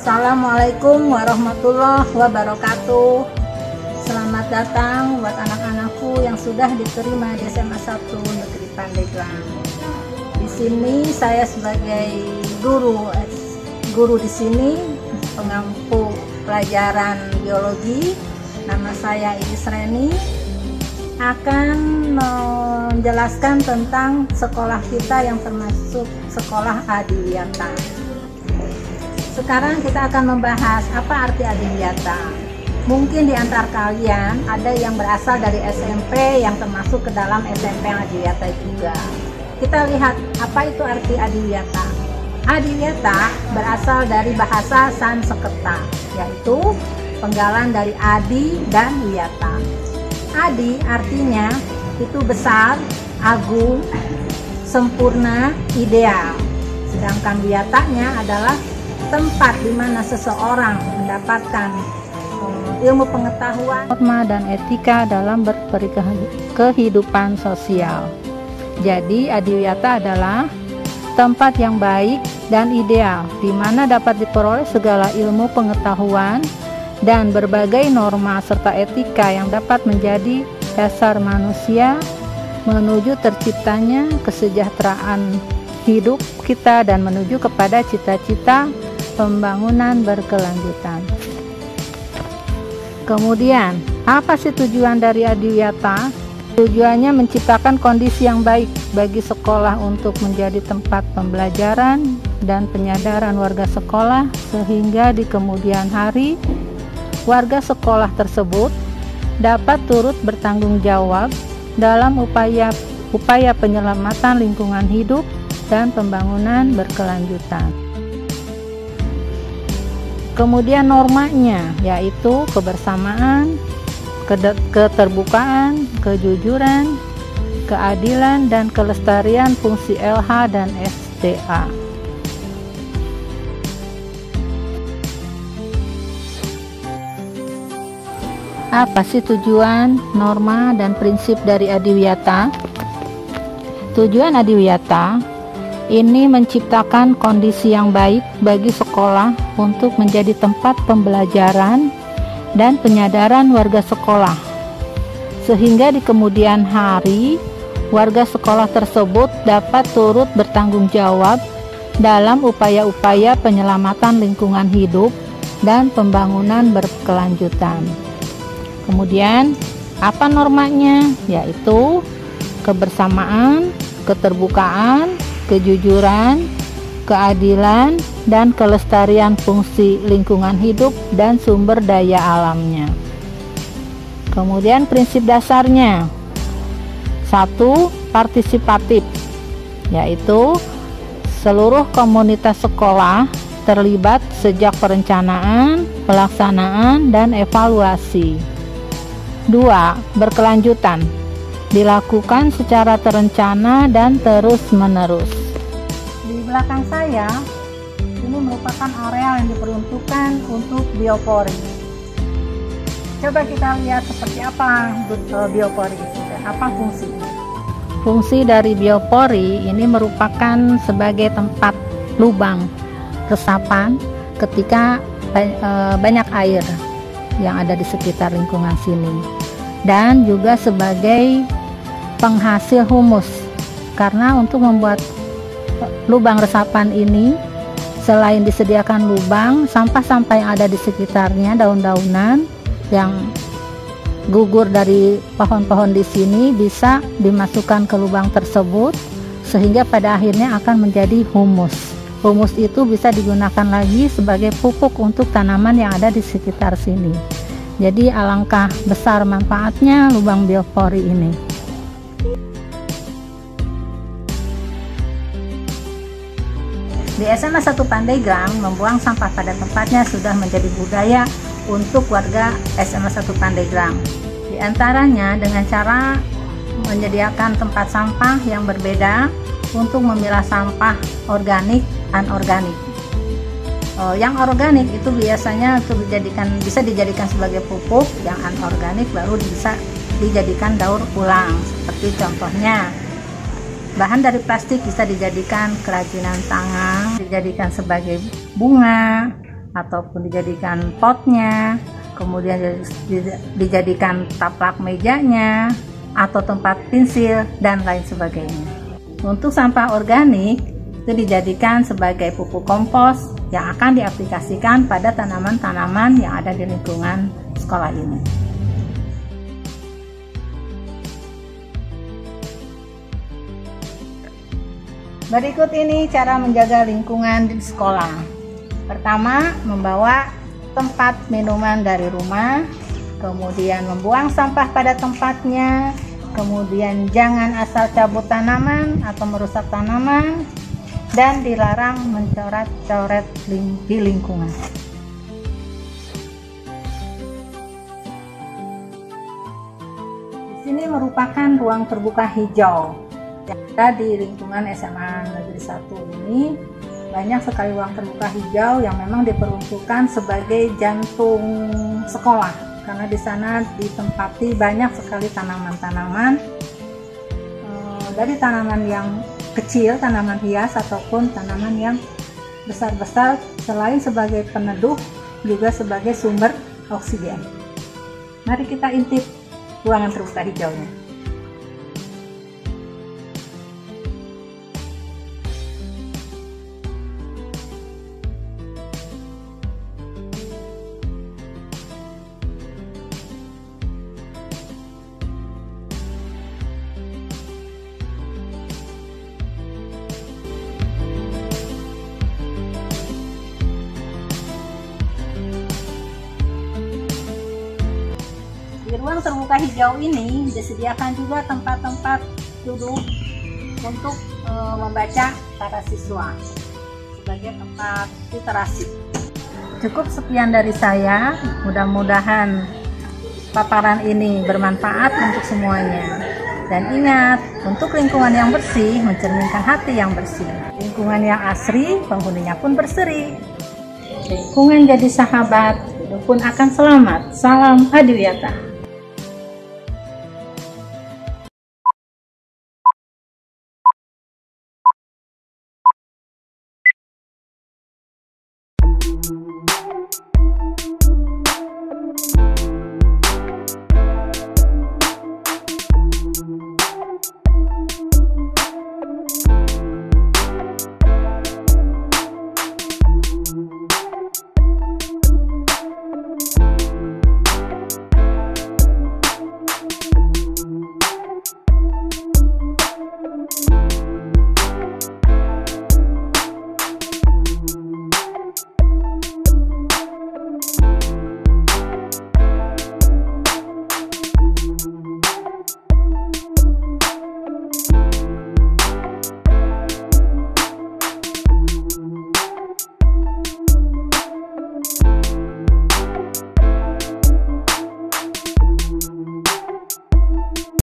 Assalamualaikum warahmatullahi wabarakatuh. Selamat datang buat anak-anakku yang sudah diterima di SMA 1 Negeri Pandeglang. Di sini saya sebagai guru di sini, pengampu pelajaran biologi. Nama saya Iis Reni, akan menjelaskan tentang sekolah kita yang termasuk sekolah Adiwiyata. Sekarang kita akan membahas apa arti Adiwiyata. Mungkin di antara kalian ada yang berasal dari SMP yang termasuk ke dalam SMP yang Adiwiyata juga. Kita lihat apa itu arti Adiwiyata. Adiwiyata berasal dari bahasa Sanskerta, yaitu penggalan dari Adi dan Wiyata. Adi artinya itu besar, agung, sempurna, ideal. Sedangkan wiyatanya adalah tempat di mana seseorang mendapatkan ilmu pengetahuan, norma dan etika dalam berkehidupan sosial. Jadi Adiwiyata adalah tempat yang baik dan ideal di mana dapat diperoleh segala ilmu pengetahuan dan berbagai norma serta etika yang dapat menjadi dasar manusia menuju terciptanya kesejahteraan hidup kita dan menuju kepada cita-cita pembangunan berkelanjutan. Kemudian, apa sih tujuan dari Adiwiyata? Tujuannya menciptakan kondisi yang baik bagi sekolah untuk menjadi tempat pembelajaran dan penyadaran warga sekolah, sehingga di kemudian hari warga sekolah tersebut dapat turut bertanggung jawab dalam upaya penyelamatan lingkungan hidup dan pembangunan berkelanjutan. Kemudian normanya yaitu kebersamaan, keterbukaan, kejujuran, keadilan, dan kelestarian fungsi LH dan SDA. Apa sih tujuan, norma, dan prinsip dari Adiwiyata? Tujuan Adiwiyata ini menciptakan kondisi yang baik bagi sekolah untuk menjadi tempat pembelajaran dan penyadaran warga sekolah, sehingga di kemudian hari warga sekolah tersebut dapat turut bertanggung jawab dalam upaya-upaya penyelamatan lingkungan hidup dan pembangunan berkelanjutan. Kemudian apa normanya? Yaitu kebersamaan, keterbukaan, kejujuran, keadilan, dan kelestarian fungsi lingkungan hidup dan sumber daya alamnya. Kemudian prinsip dasarnya. 1. Partisipatif, yaitu seluruh komunitas sekolah terlibat sejak perencanaan, pelaksanaan, dan evaluasi. 2. Berkelanjutan, dilakukan secara terencana dan terus-menerus. Di belakang saya, ini merupakan area yang diperuntukkan untuk biopori. Coba kita lihat seperti apa biopori itu dan apa fungsinya. Fungsi dari biopori ini merupakan sebagai tempat lubang resapan ketika banyak air yang ada di sekitar lingkungan sini, dan juga sebagai penghasil humus, karena untuk membuat lubang resapan ini selain disediakan lubang, sampah-sampah yang ada di sekitarnya, daun-daunan yang gugur dari pohon-pohon di sini bisa dimasukkan ke lubang tersebut, sehingga pada akhirnya akan menjadi humus. Humus itu bisa digunakan lagi sebagai pupuk untuk tanaman yang ada di sekitar sini. Jadi alangkah besar manfaatnya lubang biopori ini. Di SMA 1 Pandeglang, membuang sampah pada tempatnya sudah menjadi budaya untuk warga SMA 1 Pandeglang. Di antaranya dengan cara menyediakan tempat sampah yang berbeda untuk memilah sampah organik, anorganik. Yang organik itu biasanya bisa dijadikan sebagai pupuk, yang anorganik baru bisa dijadikan daur ulang. Seperti contohnya, bahan dari plastik bisa dijadikan kerajinan tangan, dijadikan sebagai bunga, ataupun dijadikan potnya, kemudian dijadikan taplak mejanya atau tempat pensil dan lain sebagainya. Untuk sampah organik itu dijadikan sebagai pupuk kompos yang akan diaplikasikan pada tanaman-tanaman yang ada di lingkungan sekolah ini. Berikut ini cara menjaga lingkungan di sekolah. Pertama, membawa tempat minuman dari rumah, kemudian membuang sampah pada tempatnya, kemudian jangan asal cabut tanaman atau merusak tanaman, dan dilarang mencoret-coret di lingkungan. Di sini merupakan ruang terbuka hijau. Yang ada di lingkungan SMA Negeri 1 ini banyak sekali ruang terbuka hijau yang memang diperuntukkan sebagai jantung sekolah, karena di sana ditempati banyak sekali tanaman-tanaman, dari tanaman yang kecil, tanaman hias, ataupun tanaman yang besar-besar, selain sebagai peneduh juga sebagai sumber oksigen. Mari kita intip ruangan terbuka hijaunya. Di ruang terbuka hijau ini disediakan juga tempat-tempat duduk untuk membaca para siswa sebagai tempat literasi. Cukup sekian dari saya, mudah-mudahan paparan ini bermanfaat untuk semuanya. Dan ingat, untuk lingkungan yang bersih mencerminkan hati yang bersih. Lingkungan yang asri, penghuninya pun berseri. Lingkungan jadi sahabat, hidup pun akan selamat. Salam Adiwiyata.